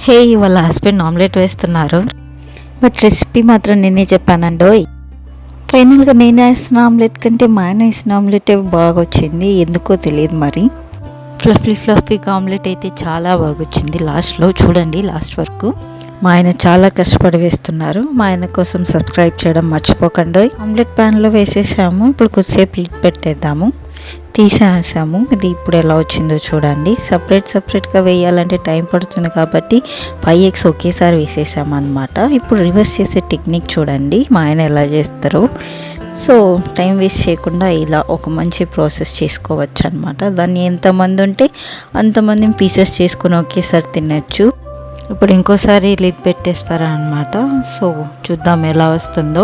హే వాళ్ళ husband omelette వేస్తున్నారు, but recipe మాత్రం నేనే చెప్పానండోయ్. ఫైనల్గా నేను వేసిన ఆమ్లెట్ కంటే మా ఆయన వేసిన ఆమ్లెటే బాగా వచ్చింది, ఎందుకో తెలియదు మరి. ఫ్లఫీగా ఆమ్లెట్ అయితే చాలా బాగా వచ్చింది. లాస్ట్లో చూడండి, లాస్ట్ వరకు మా ఆయన చాలా కష్టపడి వేస్తున్నారు. మా ఆయన కోసం సబ్స్క్రైబ్ చేయడం మర్చిపోకండి. ఆమ్లెట్ ప్యాన్లో వేసేసాము. ఇప్పుడు కొద్దిసేపు లిడ్ పెట్టేద్దాము. తీసేసాము. ఇది ఇప్పుడు ఎలా వచ్చిందో చూడండి. సపరేట్గా వేయాలంటే టైం పడుతుంది కాబట్టి 5 ఎగ్స్ ఒకేసారి వేసేసాము అనమాట. ఇప్పుడు రివర్స్ చేసే టెక్నిక్ చూడండి మా ఆయన ఎలా చేస్తారో. సో టైం వేస్ట్ చేయకుండా ఇలా ఒక మంచి ప్రాసెస్ చేసుకోవచ్చు అనమాట. దాన్ని ఎంతమంది ఉంటే అంతమంది పీసెస్ చేసుకుని ఒకేసారి తినచ్చు. ఇప్పుడు ఇంకోసారి లిడ్ పెట్టేస్తారా అనమాట. సో చూద్దాం ఎలా వస్తుందో.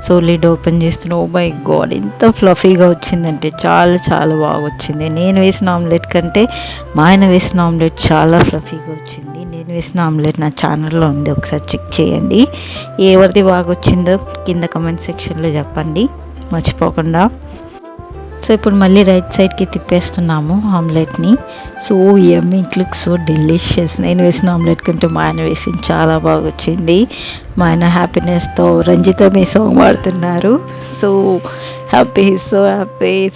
సో లిడ్ ఓపెన్ చేస్తున్నా. ఓ మై గాడ్, ఎంత ఫ్లఫీగా వచ్చిందంటే చాలా బాగా వచ్చింది. నేను వేసిన ఆమ్లెట్ కంటే మా ఆయన వేసిన ఆమ్లెట్ చాలా ఫ్లఫీగా వచ్చింది. నేను వేసిన ఆమ్లెట్ నా ఛానల్లో ఉంది, ఒకసారి చెక్ చేయండి. ఎవరిది బాగా వచ్చిందో కింద కమెంట్ సెక్షన్లో చెప్పండి మర్చిపోకుండా. సో ఇప్పుడు మళ్ళీ రైట్ సైడ్కి తిప్పేస్తున్నాము ఆమ్లెట్ని. So yummy, it look so delicious. నేను వేసిన ఆమ్లెట్ కంటే మా ఆయన వేసింది చాలా బాగా వచ్చింది. మా ఆయన హ్యాపీనెస్తో రంజిత మీ సాంగ్ పాడుతున్నారు. So happy.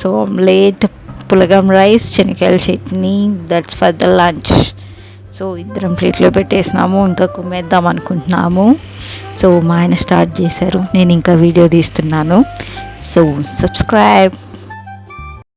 సో ఆమ్లెట్, పులగం రైస్, శనగకాయల chutney, that's for the lunch. So ఇద్దరం ప్లేట్లో పెట్టేసినాము, ఇంకా కుమ్మేద్దాం అనుకుంటున్నాము. సో మా ఆయన స్టార్ట్ చేశారు, నేను ఇంకా వీడియో తీస్తున్నాను. So subscribe.